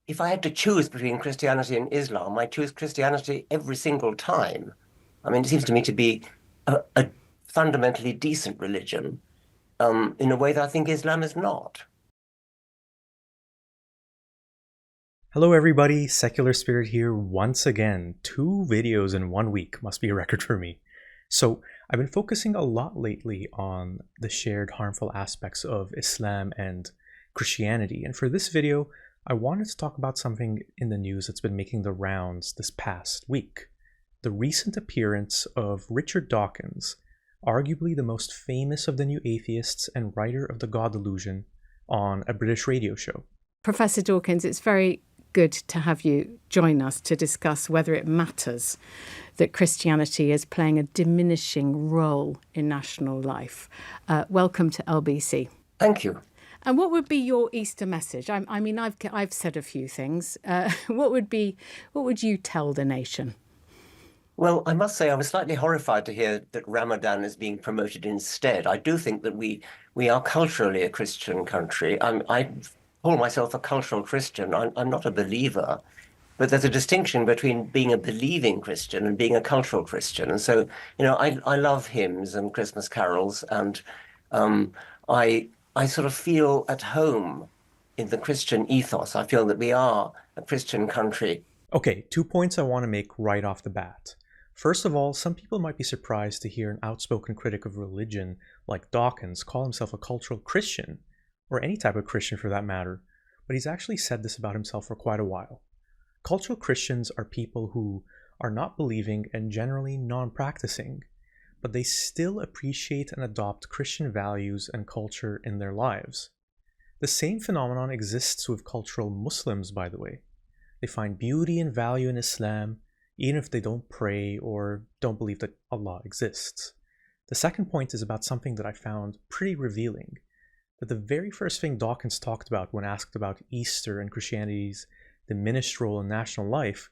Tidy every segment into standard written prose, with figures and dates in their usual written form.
if I had to choose between Christianity and Islam, I choose Christianity every single time. I mean, it seems to me to be a fundamentally decent religion, in a way that I think Islam is not. Hello everybody, Secular Spirit here once again. 2 videos in 1 week must be a record for me. So I've been focusing a lot lately on the shared harmful aspects of Islam and Christianity. And for this video, I wanted to talk about something in the news that's been making the rounds this past week. The recent appearance of Richard Dawkins, arguably the most famous of the new atheists and writer of The God Delusion, on a British radio show. Professor Dawkins, it's very good to have you join us to discuss whether it matters that Christianity is playing a diminishing role in national life. Welcome to LBC. Thank you. And what would be your Easter message? I mean, I've said a few things. What would you tell the nation? Well, I must say I was slightly horrified to hear that Ramadan is being promoted instead. I do think that we are culturally a Christian country. I call myself a cultural Christian. I'm not a believer, but there's a distinction between being a believing Christian and being a cultural Christian. And so, I love hymns and Christmas carols, and I sort of feel at home in the Christian ethos. I feel that we are a Christian country. Okay, 2 points I want to make right off the bat. First of all, some people might be surprised to hear an outspoken critic of religion like Dawkins call himself a cultural Christian, or any type of Christian for that matter, but he's actually said this about himself for quite a while. Cultural Christians are people who are not believing and generally non-practicing, but they still appreciate and adopt Christian values and culture in their lives. The same phenomenon exists with cultural Muslims, by the way. They find beauty and value in Islam, even if they don't pray or don't believe that Allah exists. The second point is about something that I found pretty revealing. That the very first thing Dawkins talked about when asked about Easter and Christianity's diminished role in national life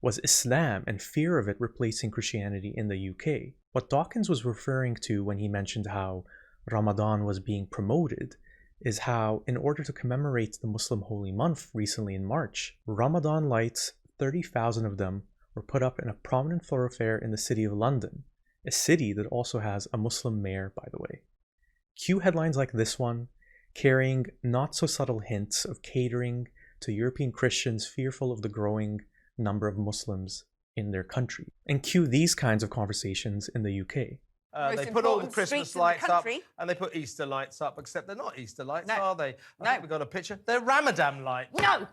was Islam and fear of it replacing Christianity in the UK. What Dawkins was referring to when he mentioned how Ramadan was being promoted is how, in order to commemorate the Muslim holy month recently in March, Ramadan lights, 30,000 of them, were put up in a prominent thoroughfare in the city of London, a city that also has a Muslim mayor, by the way. Cue headlines like this one, carrying not so subtle hints of catering to European Christians fearful of the growing number of Muslims in their country. And cue these kinds of conversations in the UK. They put all the Christmas lights up and they put Easter lights up, except they're not Easter lights, are they? I think we've got a picture. They're Ramadan lights. No!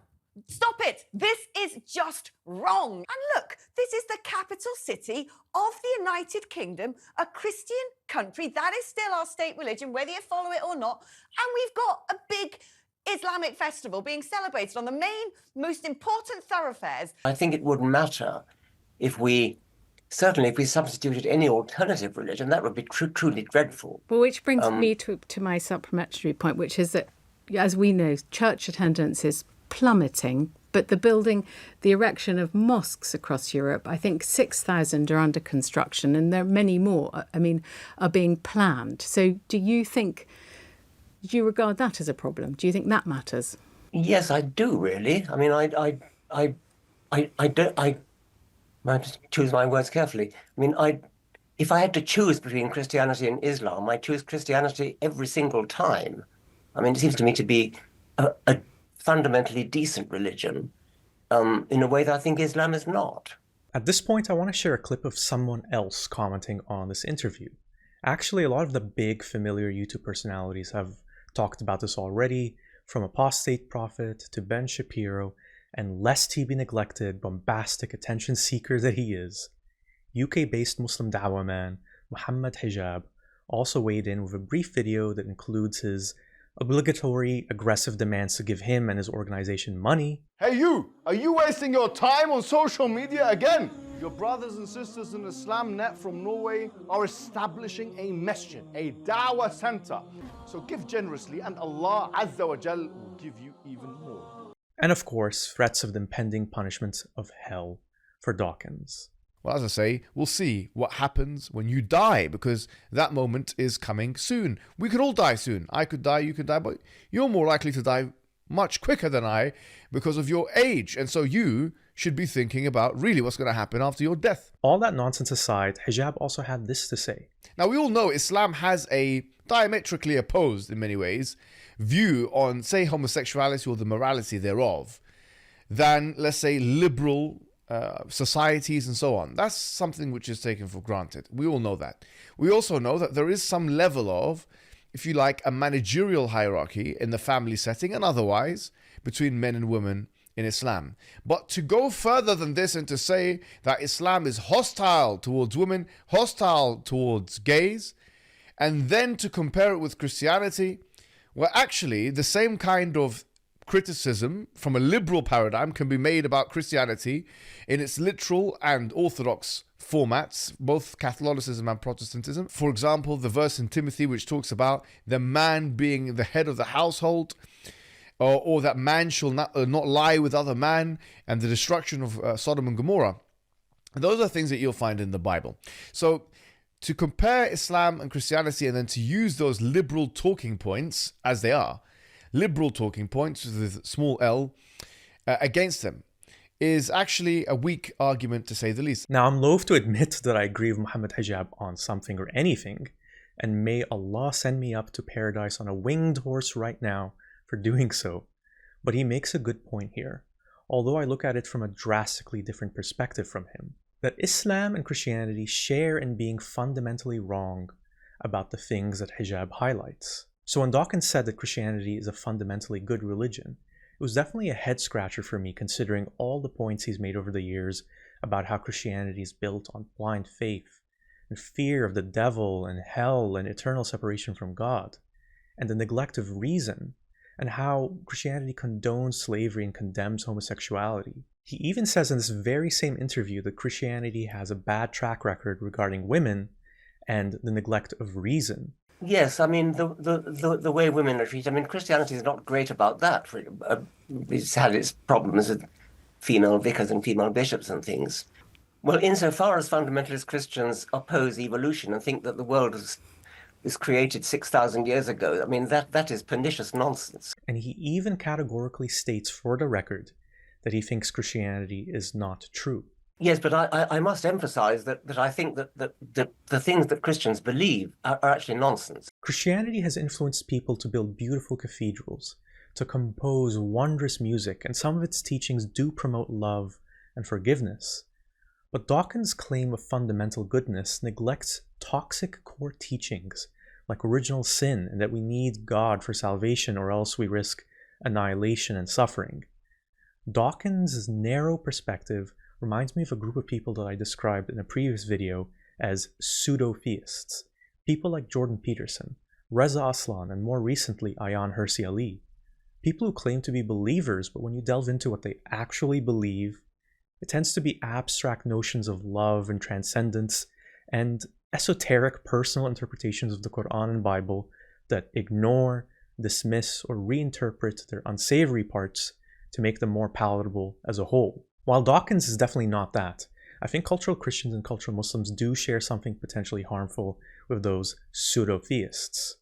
Stop it! This is just wrong. And look, this is the capital city of the United Kingdom, a Christian country. That is still our state religion, whether you follow it or not. And we've got a big Islamic festival being celebrated on the main, most important thoroughfares. I think it would matter if we substituted any alternative religion. That would be truly dreadful. Well, which brings me to my supplementary point, which is that, as we know, church attendance is plummeting, but the erection of mosques across Europe, I think 6,000 are under construction, and there are many more, are being planned. So do you regard that as a problem? Do you think that matters? Yes, I do, really. I mean, I have to choose my words carefully. I mean, if I had to choose between Christianity and Islam, I choose Christianity every single time. I mean, it seems to me to be a fundamentally decent religion, in a way that I think Islam is not. At this point, I want to share a clip of someone else commenting on this interview. Actually, a lot of the big familiar YouTube personalities have talked about this already, from Apostate Prophet to Ben Shapiro, and lest he be neglected, bombastic attention seeker that he is, UK-based Muslim dawah man Mohammed Hijab also weighed in with a brief video that includes his obligatory aggressive demands to give him and his organization money. Hey you! Are you wasting your time on social media again? Your brothers and sisters in Islam Net from Norway are establishing a masjid, a dawah center. So give generously and Allah Azza wa Jal will give you even more. And of course, threats of the impending punishment of hell for Dawkins. Well, as I say, we'll see what happens when you die, because that moment is coming soon. We could all die soon. I could die, you could die, but you're more likely to die much quicker than I because of your age. And so you should be thinking about really what's going to happen after your death. All that nonsense aside, Hijab also had this to say. Now, we all know Islam has a diametrically opposed, in many ways, view on, say, homosexuality or the morality thereof than, let's say, liberal societies and so on. That's something which is taken for granted. We all know that. We also know that there is some level of, if you like, a managerial hierarchy in the family setting and otherwise between men and women in Islam. But to go further than this and to say that Islam is hostile towards women, hostile towards gays, and then to compare it with Christianity, well, actually, the same kind of criticism from a liberal paradigm can be made about Christianity in its literal and orthodox formats, both Catholicism and Protestantism. For example, the verse in Timothy which talks about the man being the head of the household, or that man shall not lie with other man, and the destruction of Sodom and Gomorrah. Those are things that you'll find in the Bible. So to compare Islam and Christianity and then to use those liberal talking points, as they are, liberal talking points with small l, against them, is actually a weak argument to say the least. Now, I'm loath to admit that I agree with Mohammed Hijab on something or anything, and may Allah send me up to paradise on a winged horse right now for doing so. But he makes a good point here, although I look at it from a drastically different perspective from him, that Islam and Christianity share in being fundamentally wrong about the things that Hijab highlights. So when Dawkins said that Christianity is a fundamentally good religion, it was definitely a head scratcher for me, considering all the points he's made over the years about how Christianity is built on blind faith and fear of the devil and hell and eternal separation from God, and the neglect of reason, and how Christianity condones slavery and condemns homosexuality. He even says in this very same interview that Christianity has a bad track record regarding women and the neglect of reason. Yes, I mean, the way women are treated, I mean, Christianity is not great about that. It's had its problems with female vicars and female bishops and things. Well, insofar as fundamentalist Christians oppose evolution and think that the world was created 6,000 years ago, I mean, that is pernicious nonsense. And he even categorically states for the record that he thinks Christianity is not true. Yes, but I must emphasize that I think that the things that Christians believe are actually nonsense. Christianity has influenced people to build beautiful cathedrals, to compose wondrous music, and some of its teachings do promote love and forgiveness. But Dawkins' claim of fundamental goodness neglects toxic core teachings like original sin and that we need God for salvation or else we risk annihilation and suffering. Dawkins' narrow perspective reminds me of a group of people that I described in a previous video as pseudo-theists. People like Jordan Peterson, Reza Aslan, and more recently Ayaan Hirsi Ali. People who claim to be believers, but when you delve into what they actually believe, it tends to be abstract notions of love and transcendence and esoteric personal interpretations of the Quran and Bible that ignore, dismiss, or reinterpret their unsavory parts to make them more palatable as a whole. While Dawkins is definitely not that, I think cultural Christians and cultural Muslims do share something potentially harmful with those pseudo-theists.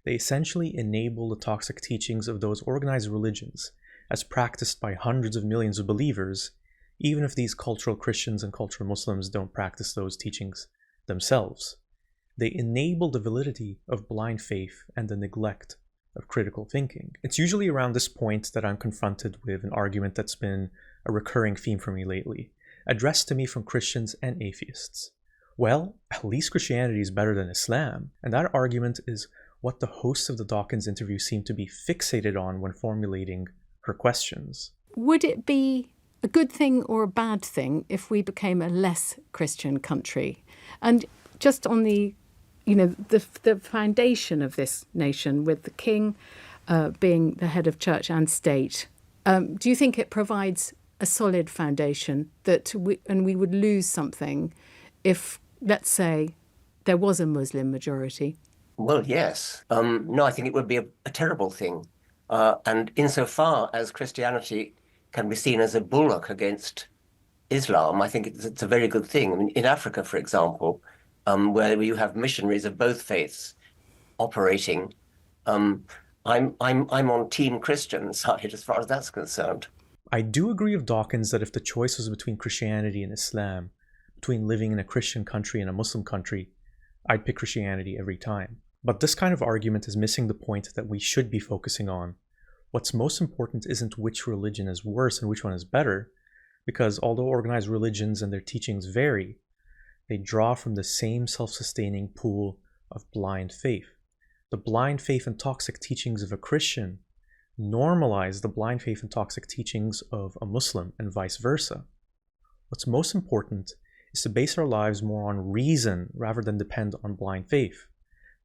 They essentially enable the toxic teachings of those organized religions as practiced by hundreds of millions of believers, even if these cultural Christians and cultural Muslims don't practice those teachings themselves. They enable the validity of blind faith and the neglect of critical thinking. It's usually around this point that I'm confronted with an argument that's been a recurring theme for me lately, addressed to me from Christians and atheists. Well, at least Christianity is better than Islam, and that argument is what the hosts of the Dawkins interview seem to be fixated on when formulating her questions. Would it be a good thing or a bad thing if we became a less Christian country? And just on the foundation of this nation, with the king being the head of church and state, do you think it provides a solid foundation that we would lose something if, let's say, there was a Muslim majority? Well, yes. No, I think it would be a terrible thing. And insofar as Christianity can be seen as a bulwark against Islam, I think it's a very good thing. I mean, in Africa, for example, where you have missionaries of both faiths operating, I'm on Team Christian side as far as that's concerned. I do agree with Dawkins that if the choice was between Christianity and Islam, between living in a Christian country and a Muslim country, I'd pick Christianity every time. But this kind of argument is missing the point that we should be focusing on. What's most important isn't which religion is worse and which one is better, because although organized religions and their teachings vary, they draw from the same self-sustaining pool of blind faith. The blind faith and toxic teachings of a Christian normalize the blind faith and toxic teachings of a Muslim and vice versa. What's most important is to base our lives more on reason rather than depend on blind faith.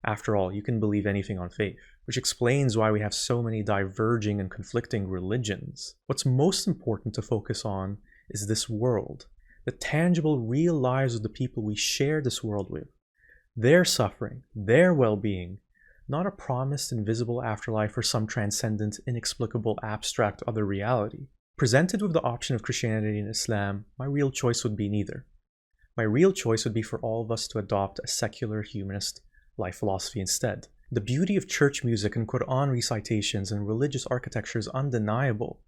After all, you can believe anything on faith, which explains why we have so many diverging and conflicting religions. What's most important to focus on is this world, the tangible, real lives of the people we share this world with, their suffering, their well-being, not a promised invisible afterlife or some transcendent, inexplicable, abstract other reality. Presented with the option of Christianity and Islam, my real choice would be neither. My real choice would be for all of us to adopt a secular, humanist life philosophy instead. The beauty of church music and Quran recitations and religious architecture is undeniable,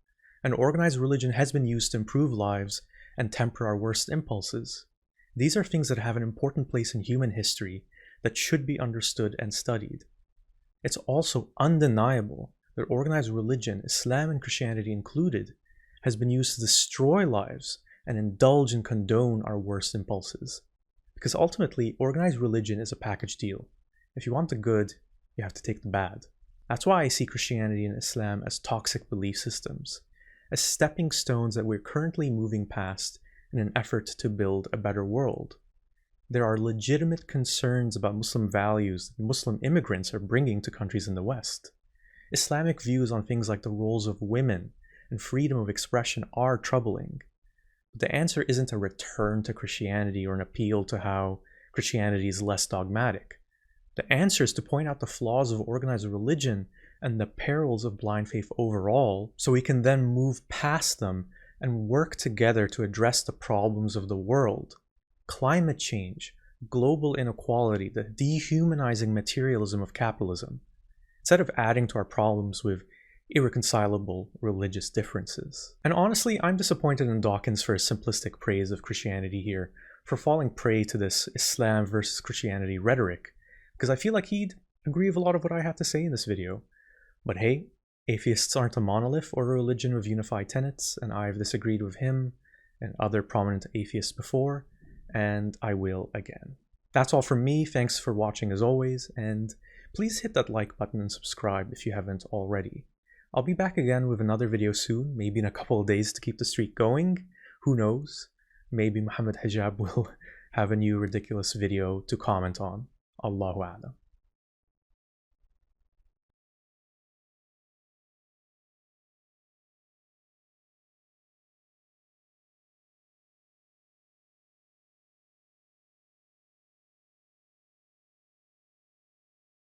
and organized religion has been used to improve lives and temper our worst impulses. These are things that have an important place in human history that should be understood and studied. It's also undeniable that organized religion, Islam and Christianity included, has been used to destroy lives and indulge and condone our worst impulses. Because ultimately, organized religion is a package deal. If you want the good, you have to take the bad. That's why I see Christianity and Islam as toxic belief systems, as stepping stones that we're currently moving past in an effort to build a better world. There are legitimate concerns about Muslim values that Muslim immigrants are bringing to countries in the West. Islamic views on things like the roles of women and freedom of expression are troubling. But the answer isn't a return to Christianity or an appeal to how Christianity is less dogmatic. The answer is to point out the flaws of organized religion and the perils of blind faith overall, so we can then move past them and work together to address the problems of the world. Climate change, global inequality, the dehumanizing materialism of capitalism, instead of adding to our problems with irreconcilable religious differences. And honestly, I'm disappointed in Dawkins for his simplistic praise of Christianity here, for falling prey to this Islam versus Christianity rhetoric, because I feel like he'd agree with a lot of what I have to say in this video. But hey, atheists aren't a monolith or a religion with unified tenets, and I've disagreed with him and other prominent atheists before, and I will again. That's all from me. Thanks for watching as always, and please hit that like button and subscribe if you haven't already. I'll be back again with another video soon, maybe in a couple of days to keep the streak going. Who knows? Maybe Mohammed Hijab will have a new ridiculous video to comment on. Allahu A'lam.